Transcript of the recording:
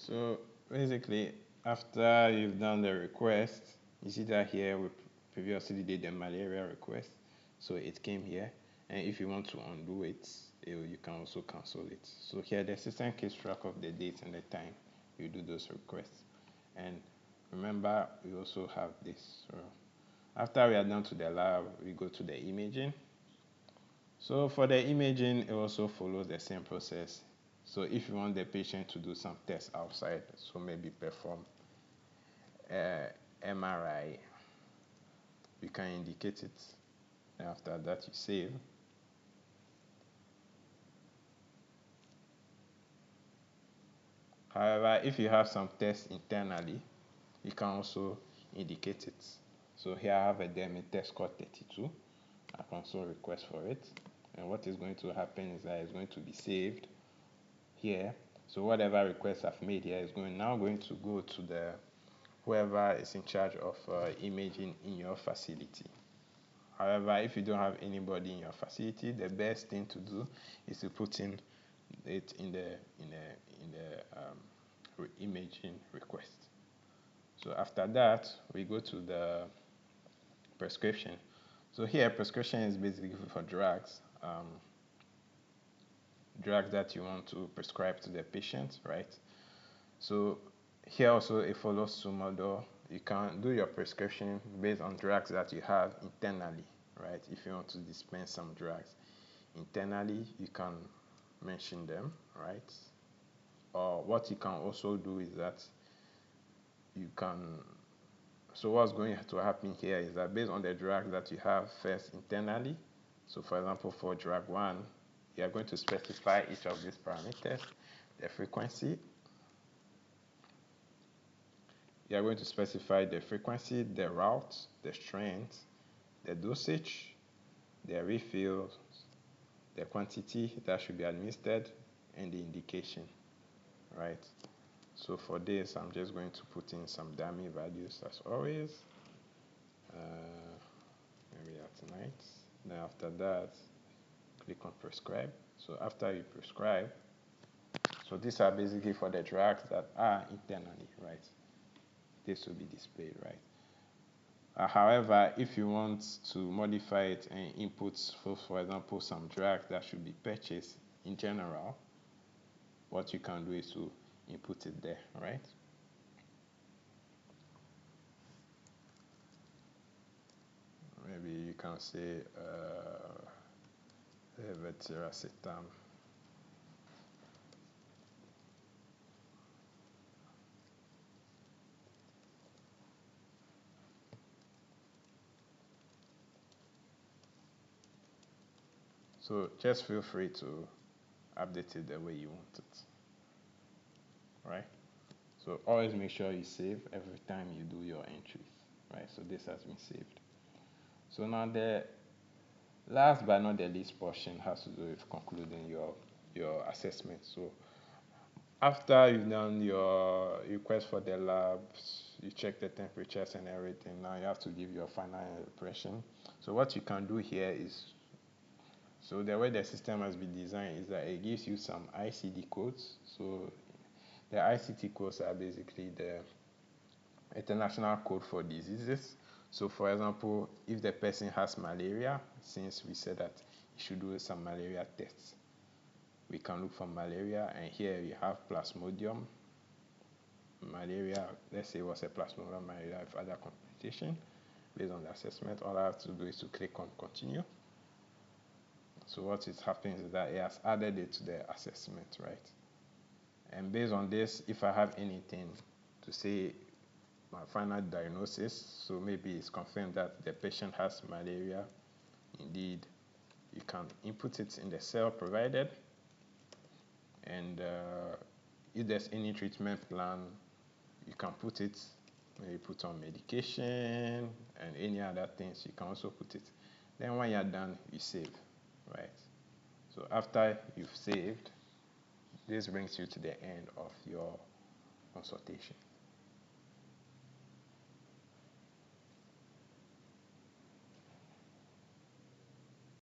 So basically, after you've done the request, you see that here we previously did the malaria request, so it came here. And if you want to undo it, you can also cancel it. So here the system keeps track of the date and the time you do those requests. And remember, we also have this. So after we are done to the lab, we go to the imaging. So for the imaging, it also follows the same process. So if you want the patient to do some tests outside, so maybe perform MRI, you can indicate it. And after that, you save. However, if you have some tests internally, you can also indicate it. So here I have a demo test code 32. I can also request for it. And what is going to happen is that it's going to be saved here. So whatever request I've made here is now going to go to the whoever is in charge of imaging in your facility. However, if you don't have anybody in your facility, the best thing to do is to put in it in the imaging request. So after that, we go to the prescription. So here, prescription is basically for drugs. Drugs that you want to prescribe to the patient, right? So here also it follows Sumodo. You can do your prescription based on drugs that you have internally, right? If you want to dispense some drugs internally, you can mention them, right? Or what you can also do is that you can, so what's going to happen here is that based on the drug that you have first internally, so for example, for drug 1, you are going to specify each of these parameters, the frequency. You are going to specify the frequency, the route, the strength, the dosage, the refill, the quantity that should be administered, and the indication, right? So for this, I'm just going to put in some dummy values as always. Maybe at night. Then after that, click on prescribe. So after you prescribe, so these are basically for the drugs that are internally, right? This will be displayed, right? However, if you want to modify it and input, for example, some drugs that should be purchased in general, what you can do is to input it there, right? Maybe you can say levetiracetam. So just feel free to update it the way you want it, right? So always make sure you save every time you do your entries, right? So this has been saved. So now the last but not the least portion has to do with concluding your assessment. So after you've done your request for the labs, you check the temperatures and everything, now you have to give your final impression. So what you can do here is, so the way the system has been designed is that it gives you some ICD codes. So the ICD codes are basically the international code for diseases. So for example, if the person has malaria, since we said that you should do some malaria tests, we can look for malaria, and here we have plasmodium malaria. Let's say it was a plasmodium malaria with other complication. Based on the assessment, all I have to do is to click on continue. So what is happening is that it has added it to the assessment, right? And based on this, if I have anything to say my final diagnosis, so maybe it's confirmed that the patient has malaria, indeed, you can input it in the cell provided, and if there's any treatment plan, you can put it, maybe put on medication and any other things, you can also put it. Then when you're done, you save, right? So after you've saved, this brings you to the end of your consultation.